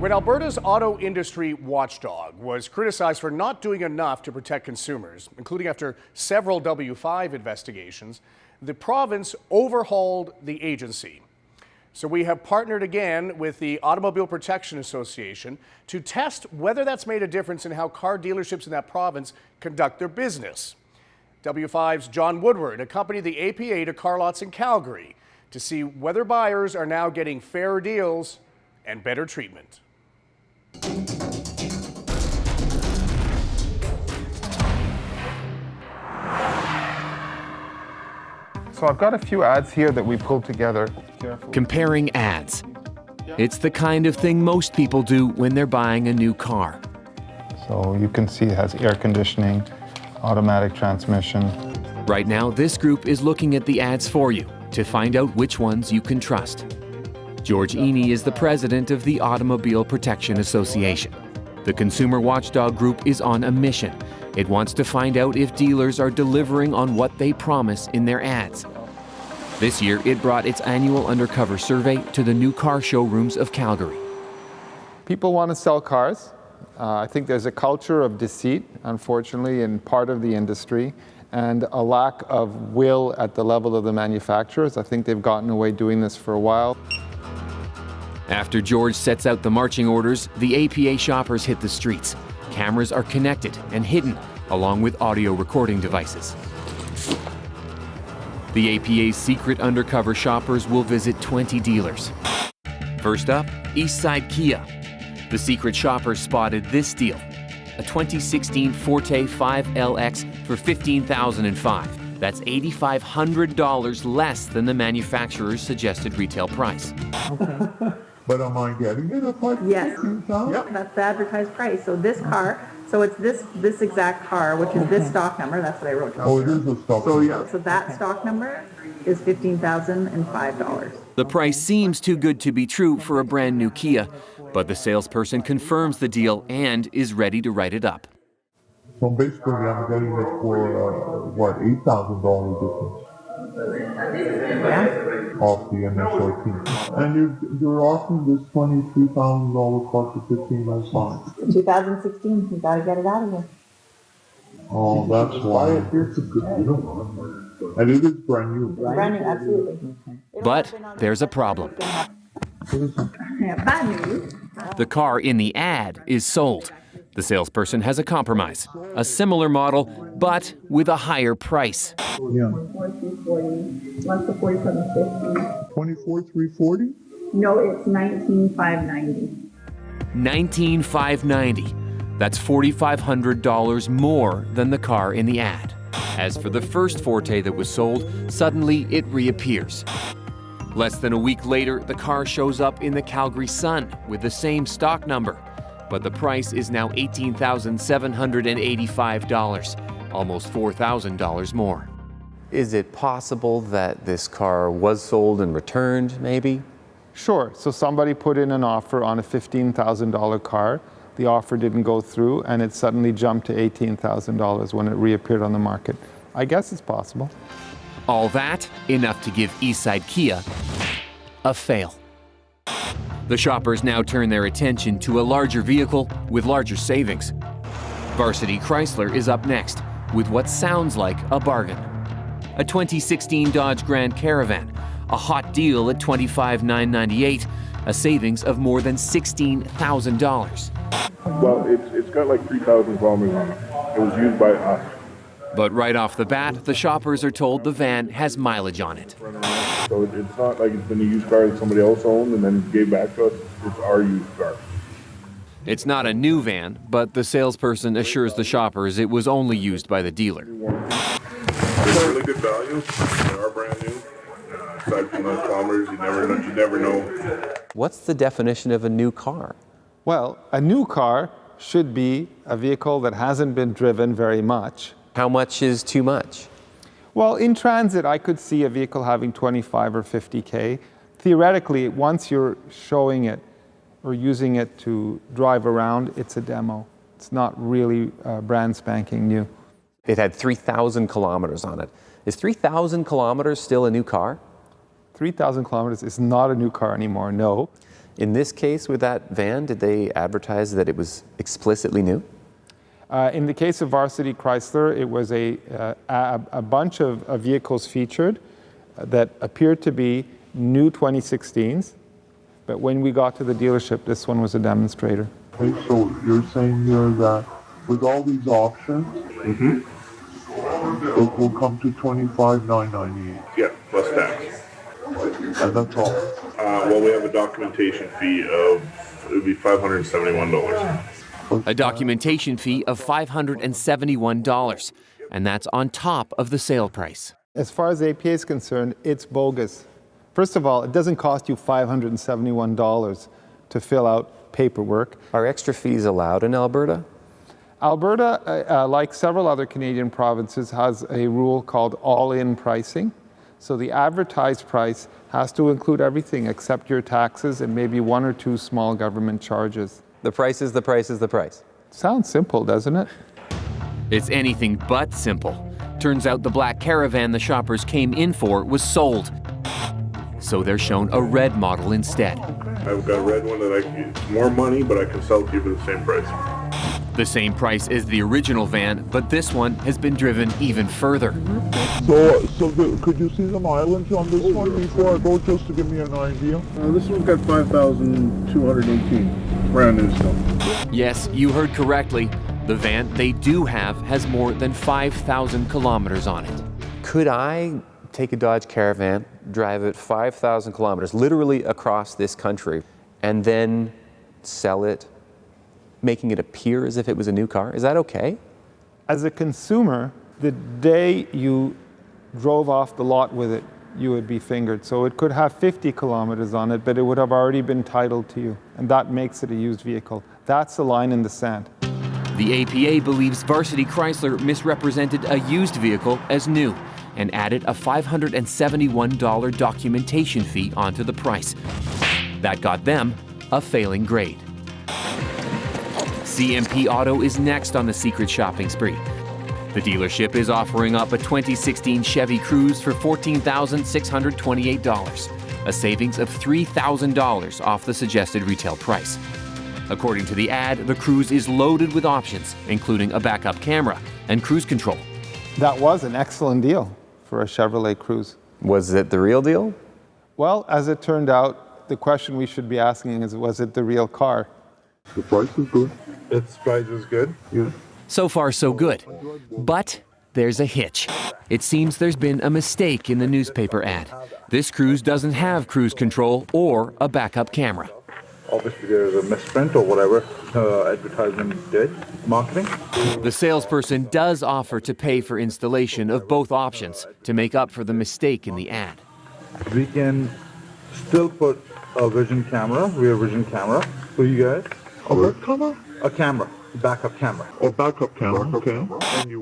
When Alberta's auto industry watchdog was criticized for not doing enough to protect consumers, including after several W5 investigations, the province overhauled the agency. So we have partnered again with the Automobile Protection Association to test whether that's made a difference in how car dealerships in that province conduct their business. W5's Jon Woodward accompanied the APA to car lots in Calgary to see whether buyers are now getting fairer deals and better treatment. So I've got a few ads here that we pulled together. Comparing ads. It's the kind of thing most people do when they're buying a new car. So you can see it has air conditioning, automatic transmission. Right now, this group is looking at the ads for you to find out which ones you can trust. George Eney is the president of the Automobile Protection Association. The consumer watchdog group is on a mission. It wants to find out if dealers are delivering on what they promise in their ads. This year, it brought its annual Undercover survey to the new car showrooms of Calgary. People want to sell cars. I think there's a culture of deceit, unfortunately, in part of the industry, and a lack of will at the level of the manufacturers. I think they've gotten away doing this for a while. After George sets out the marching orders, the APA shoppers hit the streets. Cameras are connected and hidden, along with audio recording devices. The APA's secret undercover shoppers will visit 20 dealers. First up, Eastside Kia. The secret shoppers spotted this deal, a 2016 Forte 5LX for $15,005. That's $8,500 less than the manufacturer's suggested retail price. Okay. But am I getting it at like yes. $15,000? Yep, that's the advertised price. So this car, so it's this exact car, which is this stock number. That's what I wrote down. Oh, it is a stock. So yeah. So that stock number is $15,005. The price seems too good to be true for a brand new Kia, but the salesperson confirms the deal and is ready to write it up. So basically, I'm getting it for what, $8,000 difference. Yeah. Off the MSRP. And you're offering this $23,000 car for $15,500. 2016. You got to get it out of here. Oh, that's why. It's a good deal. And it is brand new. Brand new, absolutely. But there's a problem. Yeah, bad news. The car in the ad is sold. The salesperson has a compromise, a similar model, but with a higher price. Yeah. 24,340. What's the 4750? 24,340? No, it's 19,590. 19,590. That's $4,500 more than the car in the ad. As for the first Forte that was sold, suddenly it reappears. Less than a week later, the car shows up in the Calgary Sun with the same stock number. But the price is now $18,785, almost $4,000 more. Is it possible that this car was sold and returned, maybe? Sure. So somebody put in an offer on a $15,000 car. The offer didn't go through, and it suddenly jumped to $18,000 when it reappeared on the market. I guess it's possible. All that, enough to give Eastside Kia a fail. The shoppers now turn their attention to a larger vehicle with larger savings. Varsity Chrysler is up next with what sounds like a bargain. A 2016 Dodge Grand Caravan, a hot deal at $25,998, a savings of more than $16,000. Well, it's got like 3,000 kilometers on it. It was used by us. But right off the bat, the shoppers are told the van has mileage on it. So it's not like it's been a used car that somebody else owned and then gave back to us. It's our used car. It's not a new van, but the salesperson assures the shoppers it was only used by the dealer. It's really good value. They are brand new. Aside from those kilometers, you never know. What's the definition of a new car? Well, a new car should be a vehicle that hasn't been driven very much. How much is too much? Well, in transit, I could see a vehicle having 25 or 50K. Theoretically, once you're showing it or using it to drive around, it's a demo. It's not really brand spanking new. It had 3,000 kilometers on it. Is 3,000 kilometers still a new car? 3,000 kilometers is not a new car anymore, no. In this case with that van, did they advertise that it was explicitly new? In the case of Varsity Chrysler, it was a bunch of vehicles featured that appeared to be new 2016s, but when we got to the dealership, this one was a demonstrator. Okay, so you're saying here that with all these options, it will come to $25,998, Yeah, plus tax. and that's all. Well, we have a documentation fee of, it would be $571. A documentation fee of $571, and that's on top of the sale price. As far as the APA is concerned, it's bogus. First of all, it doesn't cost you $571 to fill out paperwork. Are extra fees allowed in Alberta? Alberta, like several other Canadian provinces, has a rule called all-in pricing. So the advertised price has to include everything except your taxes and maybe one or two small government charges. The price is the price is the price. Sounds simple, doesn't it? It's anything but simple. Turns out the black Caravan the shoppers came in for was sold. So they're shown a red model instead. I've got a red one that it's more money, but I can sell it to you for the same price. The same price as the original van, but this one has been driven even further. Could you see the mileage on this one before I go, just to give me an idea? This one's got 5,218, brand new still. Yes, you heard correctly. The van they do have has more than 5,000 kilometers on it. Could I take a Dodge Caravan, drive it 5,000 kilometers, literally across this country, and then sell it, making it appear as if it was a new car? Is that okay? As a consumer, the day you drove off the lot with it, you would be fingered. So it could have 50 kilometers on it, but it would have already been titled to you, and that makes it a used vehicle. That's the line in the sand. The APA believes Varsity Chrysler misrepresented a used vehicle as new and added a $571 documentation fee onto the price. That got them a failing grade. CMP Auto is next on the secret shopping spree. The dealership is offering up a 2016 Chevy Cruze for $14,628, a savings of $3,000 off the suggested retail price. According to the ad, the Cruze is loaded with options, including a backup camera and cruise control. That was an excellent deal for a Chevrolet Cruze. Was it the real deal? Well, as it turned out, the question we should be asking is, was it the real car? The price is good. Its price is good. Yeah. So far, so good. But there's a hitch. It seems there's been a mistake in the newspaper ad. This Cruze doesn't have cruise control or a backup camera. Obviously there's a misprint or whatever advertisement did, marketing. The salesperson does offer to pay for installation of both options to make up for the mistake in the ad. We can still put a vision camera, rear vision camera for you guys. A red camera? A camera, backup camera. A backup camera, okay.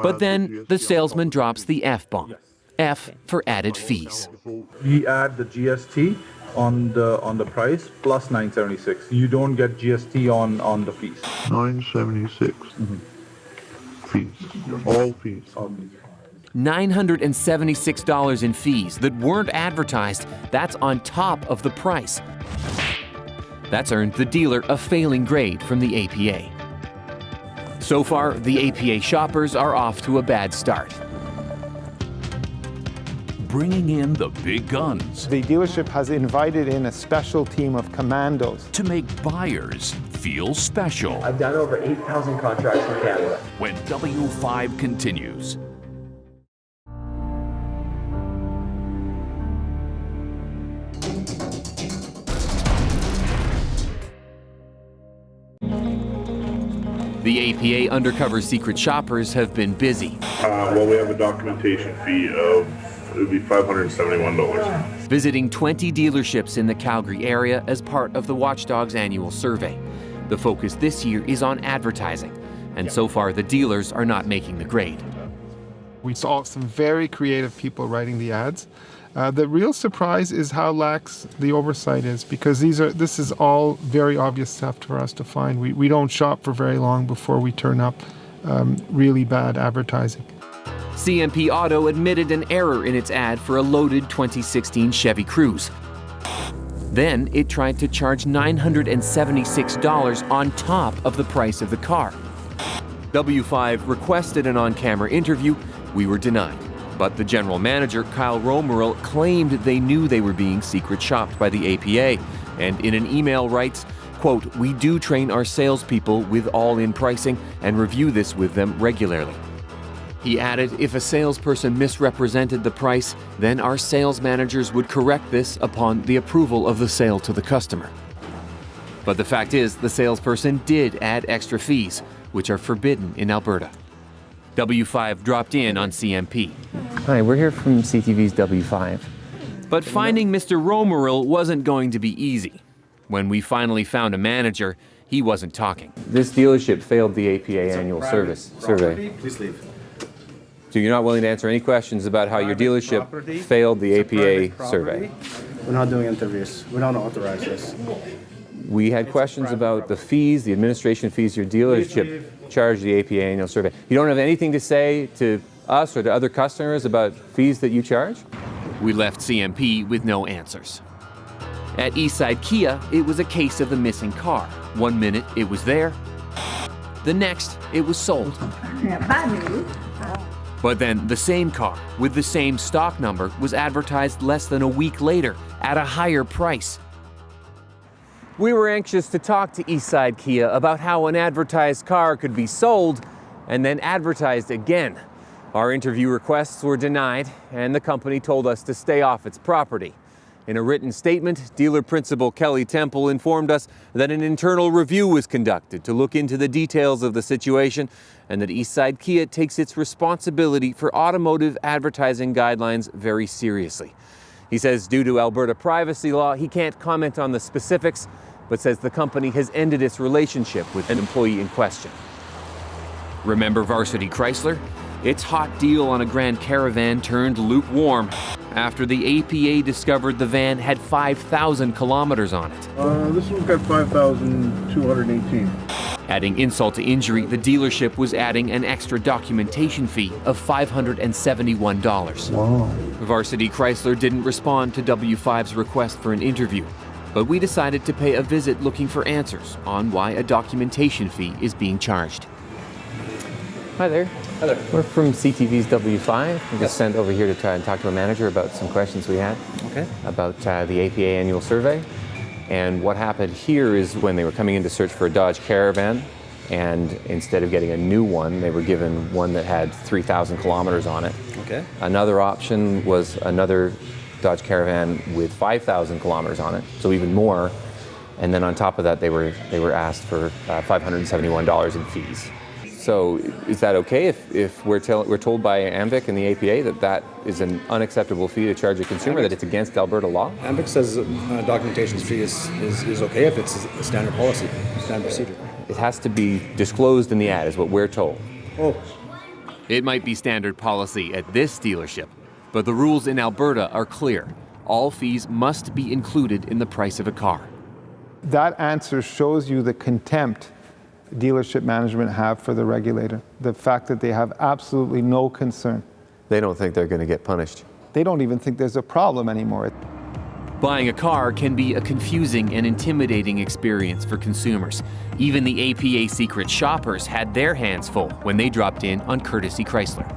But then the salesman drops the F-bomb. F for added fees. We add the GST on the price plus 976. You don't get GST on the fees. 976. Fees. All fees. $976 in fees that weren't advertised. That's on top of the price. That's earned the dealer a failing grade from the APA. So far, the APA shoppers are off to a bad start. Bringing in the big guns The dealership has invited in a special team of commandos. to make buyers feel special. I've done over 8,000 contracts in Canada. When W5 continues. The APA undercover secret shoppers have been busy, Well, we have a documentation fee of, it would be $571. visiting 20 dealerships in the Calgary area as part of the Watchdog's annual survey. The focus this year is on advertising, and so far the dealers are not making the grade. We saw some very creative people writing the ads. The real surprise is how lax the oversight is, because this is all very obvious stuff for us to find. We don't shop for very long before we turn up really bad advertising. CMP Auto admitted an error in its ad for a loaded 2016 Chevy Cruze. Then it tried to charge $976 on top of the price of the car. W5 requested an on-camera interview. We were denied. But the general manager, Kyle Romeril, claimed they knew they were being secret shopped by the APA, and in an email writes, quote, "We do train our salespeople with all-in pricing and review this with them regularly." He added, if a salesperson misrepresented the price, then our sales managers would correct this upon the approval of the sale to the customer. But the fact is, the salesperson did add extra fees, which are forbidden in Alberta. W5 dropped in on CMP. Hi, we're here from CTV's W5. But finding Mr. Romeril wasn't going to be easy. When we finally found a manager, he wasn't talking. This dealership failed the APA annual survey. Please leave. So you're not willing to answer any questions about how your dealership failed the APA survey? We're not doing interviews. We don't authorize this. We had questions about the fees, the administration fees your dealership charged the APA annual survey. You don't have anything to say to us or to other customers about fees that you charge? We left CMP with no answers. At Eastside Kia, it was a case of the missing car. 1 minute it was there, the next it was sold. Bad news. But then the same car with the same stock number was advertised less than a week later at a higher price. We were anxious to talk to Eastside Kia about how an advertised car could be sold and then advertised again. Our interview requests were denied, and the company told us to stay off its property. In a written statement, dealer principal Kelly Temple informed us that an internal review was conducted to look into the details of the situation and that Eastside Kia takes its responsibility for automotive advertising guidelines very seriously. He says due to Alberta privacy law, he can't comment on the specifics, but says the company has ended its relationship with an employee in question. Remember Varsity Chrysler? Its hot deal on a Grand Caravan turned lukewarm after the APA discovered the van had 5,000 kilometers on it. This one's got 5,218. Adding insult to injury, the dealership was adding an extra documentation fee of $571. Wow. Varsity Chrysler didn't respond to W5's request for an interview, but we decided to pay a visit looking for answers on why a documentation fee is being charged. Hi there. Hi there. We're from CTV's W5. We just sent over here to try and talk to a manager about some questions we had about the APA annual survey. And what happened here is when they were coming in to search for a Dodge Caravan, and instead of getting a new one, they were given one that had 3,000 kilometers on it. Okay. Another option was another Dodge Caravan with 5,000 kilometers on it, so even more. And then on top of that, they were asked for $571 in fees. So is that okay if we're told by AMVIC and the APA that is an unacceptable fee to charge a consumer, that it's against Alberta law? AMVIC says documentation fee is okay if it's a standard policy, standard procedure. It has to be disclosed in the ad, is what we're told. Oh. It might be standard policy at this dealership, but the rules in Alberta are clear. All fees must be included in the price of a car. That answer shows you the contempt dealership management have for the regulator. The fact that they have absolutely no concern. They don't think they're going to get punished. They don't even think there's a problem anymore. Buying a car can be a confusing and intimidating experience for consumers. Even the APA secret shoppers had their hands full when they dropped in on Courtesy Chrysler.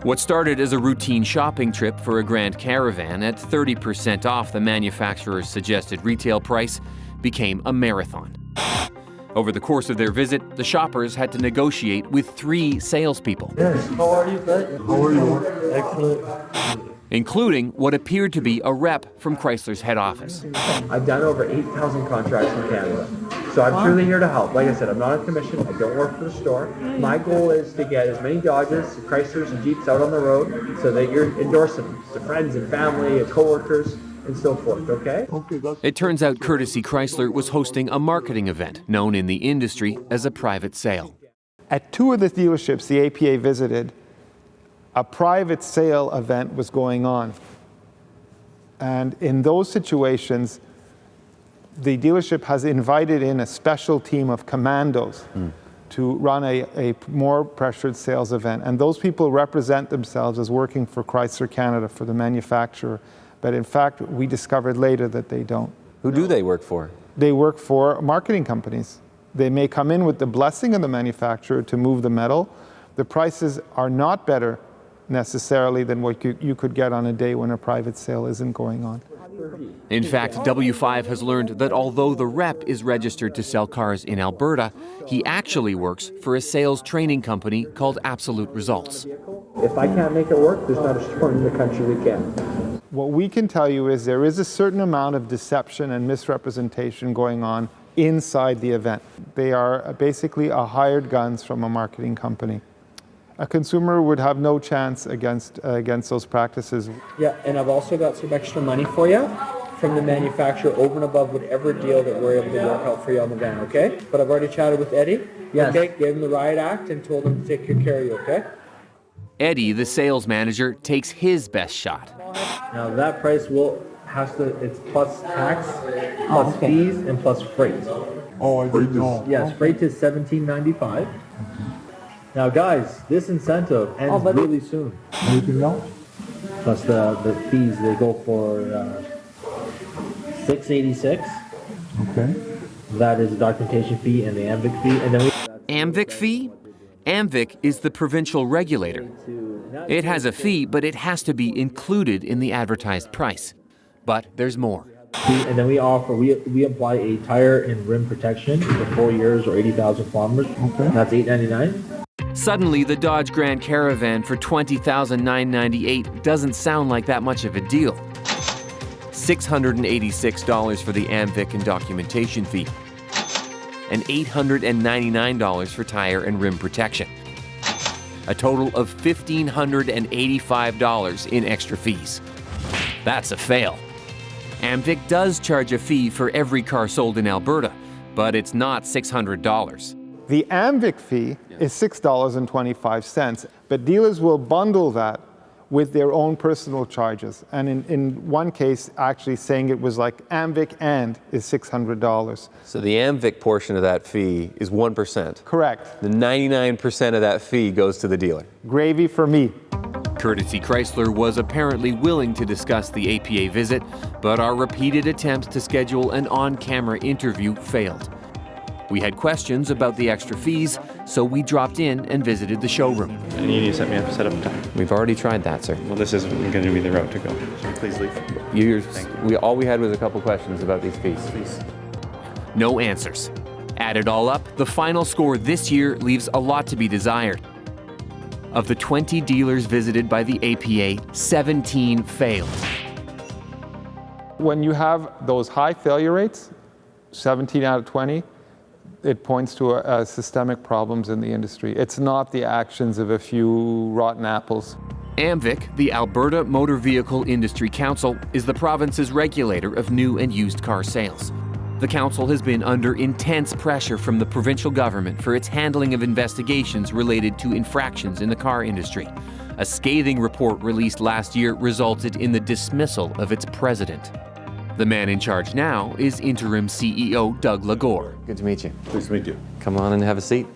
What started as a routine shopping trip for a Grand Caravan at 30% off the manufacturer's suggested retail price became a marathon. Over the course of their visit, the shoppers had to negotiate with 3 salespeople. Yes. How are you, bud? How are you? Excellent. Including what appeared to be a rep from Chrysler's head office. I've done over 8,000 contracts in Canada. So I'm truly here to help. Like I said, I'm not on commission. I don't work for the store. My goal is to get as many Dodges, Chryslers, and Jeeps out on the road so that you're endorsing them to friends and family and coworkers and so forth, okay? It turns out Courtesy Chrysler was hosting a marketing event known in the industry as a private sale. At 2 of the dealerships the APA visited, a private sale event was going on. And in those situations, the dealership has invited in a special team of commandos to run a more pressured sales event. And those people represent themselves as working for Chrysler Canada, for the manufacturer. But in fact, we discovered later that they don't. Who do they work for? They work for marketing companies. They may come in with the blessing of the manufacturer to move the metal. The prices are not better necessarily than what you could get on a day when a private sale isn't going on. In fact, W5 has learned that although the rep is registered to sell cars in Alberta, he actually works for a sales training company called Absolute Results. If I can't make it work, there's not a store in the country that can. What we can tell you is there is a certain amount of deception and misrepresentation going on inside the event. They are basically a hired guns from a marketing company. A consumer would have no chance against those practices. Yeah, and I've also got some extra money for you from the manufacturer over and above whatever deal that we're able to work out for you on the van, okay? But I've already chatted with Eddie. Yes. Okay, gave him the riot act and told him to take good care of you, okay? Eddie, the sales manager, takes his best shot. Now that price it's plus tax, plus fees, and plus freight. Oh, I didn't know. Yes, freight is $17.95. Now guys, this incentive ends really soon. Anything else? Plus the fees, they go for $686. Okay. That is the documentation fee and the AMVIC fee. And then AMVIC fee? AMVIC is the provincial regulator. It has a fee, but it has to be included in the advertised price. But there's more. And then we apply a tire and rim protection for 4 years or 80,000 kilometers. Okay. That's $899. Suddenly, the Dodge Grand Caravan for $20,998 doesn't sound like that much of a deal. $686 for the AMVIC and documentation fee, and $899 for tire and rim protection. A total of $1,585 in extra fees. That's a fail. AMVIC does charge a fee for every car sold in Alberta, but it's not $600. The AMVIC fee is $6.25, but dealers will bundle that with their own personal charges. And in one case, actually saying it was like AMVIC and is $600. So the AMVIC portion of that fee is 1%. Correct. The 99% of that fee goes to the dealer. Gravy for me. Courtesy Chrysler was apparently willing to discuss the APA visit, but our repeated attempts to schedule an on-camera interview failed. We had questions about the extra fees, so we dropped in and visited the showroom. And you need to set me up a setup time. We've already tried that, sir. Well, this isn't going to be the route to go, so please leave. All we had was a couple questions about these fees. Please. No answers. Add it all up, the final score this year leaves a lot to be desired. Of the 20 dealers visited by the APA, 17 failed. When you have those high failure rates, 17 out of 20, it points to systemic problems in the industry. It's not the actions of a few rotten apples. AMVIC, the Alberta Motor Vehicle Industry Council, is the province's regulator of new and used car sales. The council has been under intense pressure from the provincial government for its handling of investigations related to infractions in the car industry. A scathing report released last year resulted in the dismissal of its president. The man in charge now is interim CEO Doug Lagore. Good to meet you. Pleased to meet you. Come on and have a seat.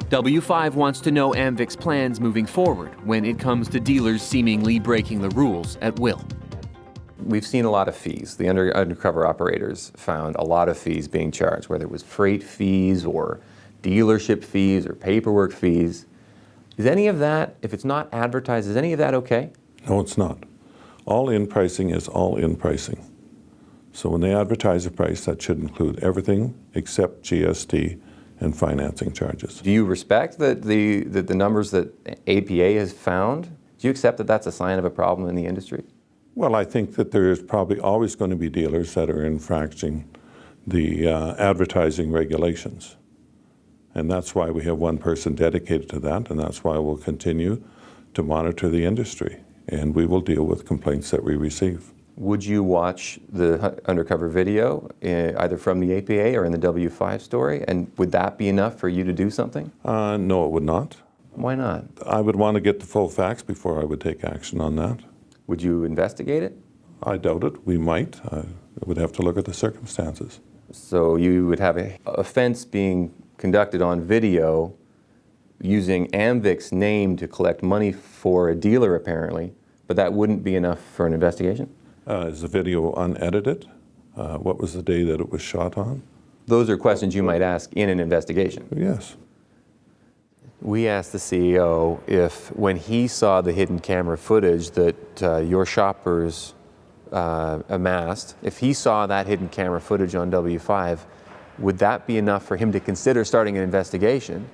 W5 wants to know AMVIC's plans moving forward when it comes to dealers seemingly breaking the rules at will. We've seen a lot of fees. The undercover operators found a lot of fees being charged, whether it was freight fees or dealership fees or paperwork fees. Is any of that, if it's not advertised, is any of that okay? No, it's not. All-in pricing is all-in pricing. So when they advertise a price, that should include everything except GST and financing charges. Do you respect that the numbers that APA has found? Do you accept that that's a sign of a problem in the industry? Well, I think that there is probably always going to be dealers that are infracting the advertising regulations. And that's why we have one person dedicated to that, and that's why we'll continue to monitor the industry. And we will deal with complaints that we receive. Would you watch the undercover video, either from the APA or in the W5 story, and would that be enough for you to do something? No, it would not. Why not? I would want to get the full facts before I would take action on that. Would you investigate it? I doubt it. We might. I would have to look at the circumstances. So you would have an offense being conducted on video using AMVIC's name to collect money for a dealer, apparently, but that wouldn't be enough for an investigation? Is the video unedited? What was the day that it was shot on? Those are questions you might ask in an investigation. Yes. We asked the CEO if, when he saw the hidden camera footage that your shoppers amassed, if he saw that hidden camera footage on W5, would that be enough for him to consider starting an investigation?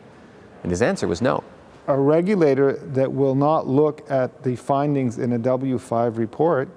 And his answer was no. A regulator that will not look at the findings in a W5 report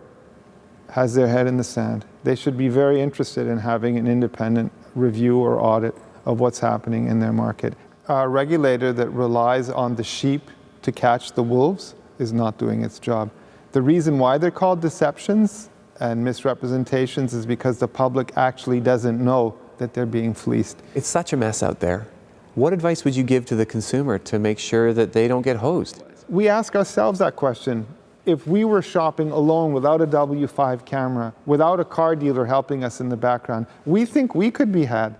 has their head in the sand. They should be very interested in having an independent review or audit of what's happening in their market. A regulator that relies on the sheep to catch the wolves is not doing its job. The reason why they're called deceptions and misrepresentations is because the public actually doesn't know that they're being fleeced. It's such a mess out there. What advice would you give to the consumer to make sure that they don't get hosed? We ask ourselves that question. If we were shopping alone without a W5 camera, without a car dealer helping us in the background, we think we could be had.